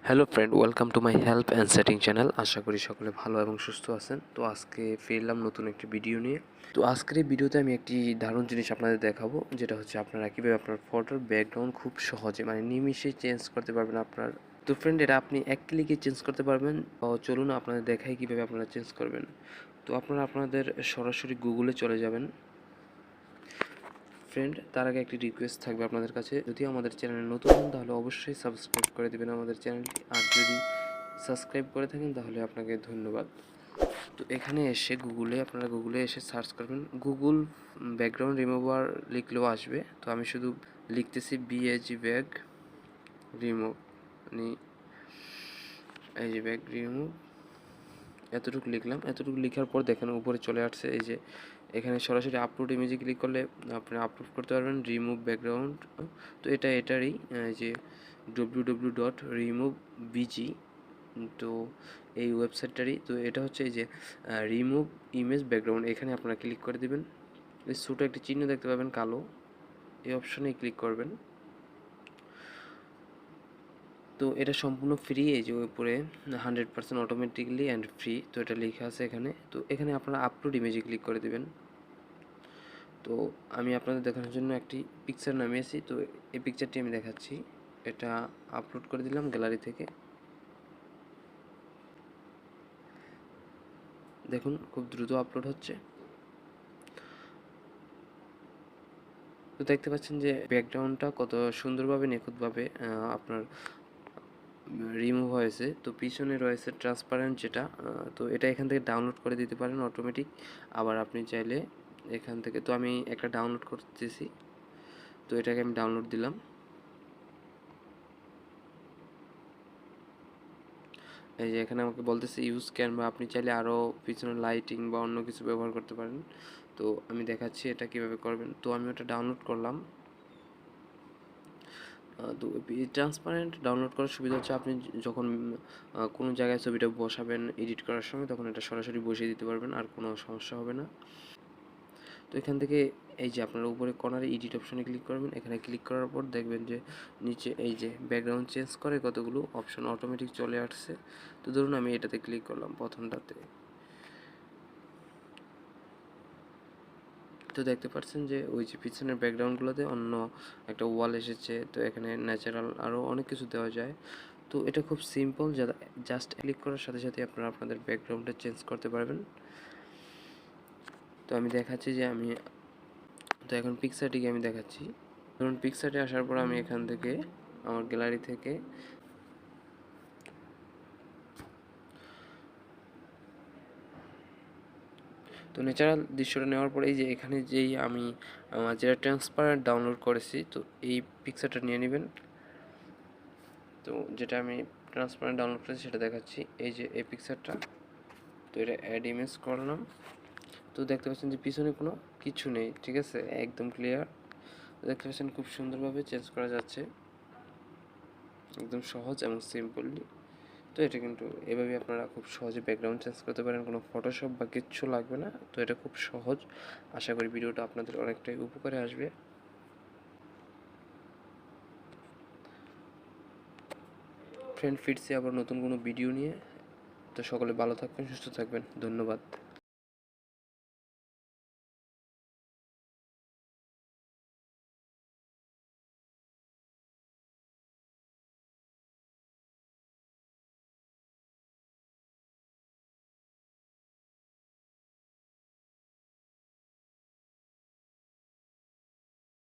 Hello friend, welcome to my help and setting channel. আশা করি সকলে ভালো এবং সুস্থ আছেন। তো আজকে ফিরলাম নতুন একটি ভিডিও নিয়ে। তো আজকের এই ভিডিওতে আমি একটি দারুণ জিনিস আপনাদের দেখাবো, যেটা হচ্ছে আপনারা কীভাবে আপনার ফটোর ব্যাকগ্রাউন্ড খুব সহজে নিমিষেই চেঞ্জ করতে পারবেন আপনার। তো ফ্রেন্ড, এটা আপনি এক ক্লিকে চেঞ্জ করতে পারবেন। চলুন আপনাদের দেখাই কীভাবে আপনারা চেঞ্জ করবেন। তো আপনারা আপনাদের সরাসরি গুগলে চলে যাবেন। ফ্রেন্ড, তার আগে একটি রিকোয়েস্ট থাকবে আপনাদের কাছে, যদি আমাদের চ্যানেলে নতুন হন তাহলে অবশ্যই সাবস্ক্রাইব করে দেবেন আমাদের চ্যানেলটি, আর যদি সাবস্ক্রাইব করে থাকেন তাহলে আপনাকে ধন্যবাদ। তো এখানে এসে আপনারা গুগলে এসে সার্চ করবেন, গুগল ব্যাকগ্রাউন্ড রিমুভার লিখলেও আসবে। তো আমি শুধু লিখতেছি BAG ব্যাগ রিমুভ, এই যে ব্যাগ রিমুভ, এতটুকু লিখলাম। এতটুকু লেখার পর দেখেন উপরে চলে আসছে এই যে এখানে সরাসরি আপলোড ইমেজে ক্লিক করলে আপনি আপলোড করতে পারবেন রিমুভ ব্যাকগ্রাউন্ড। তো এটারই যে www.removebg, তো এই ওয়েবসাইটটারই। তো এটা হচ্ছে এই যে রিমুভ ইমেজ ব্যাকগ্রাউন্ড, এখানে আপনারা ক্লিক করে দেবেন। এই ছোটো একটি চিহ্ন দেখতে পাবেন কালো, এই অপশনে ক্লিক করবেন। তো এটা সম্পূর্ণ ফ্রি, এই যে উপরে 100% অটোমেটিকলি অ্যান্ড ফ্রি, তো এটা লেখা আছে এখানে। তো এখানে আপনারা আপলোড ইমেজে ক্লিক করে দেবেন। তো আমি আপনাদের দেখানোর জন্য একটি পিকচার নামিয়েছি, তো এই পিকচারটি আমি দেখাচ্ছি। এটা আপলোড করে দিলাম গ্যালারি থেকে। দেখুন খুব দ্রুত আপলোড হচ্ছে। তো দেখতে পাচ্ছেন যে ব্যাকগ্রাউন্ডটা কত সুন্দরভাবে নিখুঁতভাবে আপনার রিমুভ হয়েছে। তো পিছনে রয়েছে ট্রান্সপারেন্ট যেটা, তো এটা এখান থেকে ডাউনলোড করে দিতে পারেন অটোমেটিক। আবার আপনি চাইলে এখান থেকে, তো আমি একটা ডাউনলোড করতেছি, তো এটাকে আমি ডাউনলোড দিলাম। এই যে এখানে আমাকে বলতেছে ইউজ ক্যান, বা আপনি চাইলে আরও পিছনে লাইটিং বা অন্য কিছু ব্যবহার করতে পারেন। তো আমি দেখাচ্ছি এটা কিভাবে করবেন। তো আমি ওটা ডাউনলোড করলাম। তো ট্রান্সপারেন্ট ডাউনলোড করার সুবিধা হচ্ছে আপনি যখন কোনো জায়গায় ছবিটা বসাবেন এডিট করার সময়, তখন এটা সরাসরি বসিয়ে দিতে পারবেন, আর কোনো সমস্যা হবে না। তো এখান থেকে এই যে আপনারা উপরে কর্নারে এডিট অপশনে ক্লিক করবেন। এখানে ক্লিক করার পর দেখবেন যে নিচে এই যে ব্যাকগ্রাউন্ড চেঞ্জ করে কতগুলো অপশন অটোমেটিক চলে আসছে। তো ধরুন আমি এটাতে ক্লিক করলাম, প্রথমটাতে। তো দেখতে পাচ্ছেন যে ওই যে পিছনের ব্যাকগ্রাউন্ডগুলোতে অন্য একটা ওয়াল এসেছে। তো এখানে ন্যাচারাল আরও অনেক কিছু দেওয়া যায়। তো এটা খুব সিম্পল, জাস্ট ক্লিক করার সাথে সাথে আপনারা আপনাদের ব্যাকগ্রাউন্ডটা চেঞ্জ করতে পারবেন। তো আমি দেখাচ্ছি যে তো এখন পিকচারটিকে আমি দেখাচ্ছি। ধরুন পিকচারটি আসার পর আমি এখান থেকে আমার গ্যালারি থেকে তো ন্যাচারাল দৃশ্যটা নেওয়ার পরে এই যে এখানে যেই আমি যেটা ট্রান্সপারেন্ট ডাউনলোড করেছি, তো এই পিকচারটা নিয়ে নেবেন। তো যেটা আমি ট্রান্সপারেন্ট ডাউনলোড করেছি সেটা দেখাচ্ছি, এই যে এই পিকচারটা। তো এটা অ্যাড ইমেজ করলাম। তো দেখতে পাচ্ছেন যে পিছনে কোনো কিছু নেই, ঠিক আছে, একদম ক্লিয়ার। দেখতে পাচ্ছেন খুব সুন্দরভাবে চেঞ্জ করা যাচ্ছে, একদম সহজ এবং সিম্পলি। তো এটা কিন্তু এভাবে আপনারা খুব সহজে ব্যাকগ্রাউন্ড চেঞ্জ করতে পারেন, কোনো ফটোশপ বা কিচ্ছু লাগবে না। তো এটা খুব সহজ। আশা করি ভিডিওটা আপনাদের অনেকটাই উপকারে আসবে। ফ্রেন্ড, ফিরছি আবার নতুন কোনো ভিডিও নিয়ে। তো সকলে ভালো থাকবেন, সুস্থ থাকবেন। ধন্যবাদ।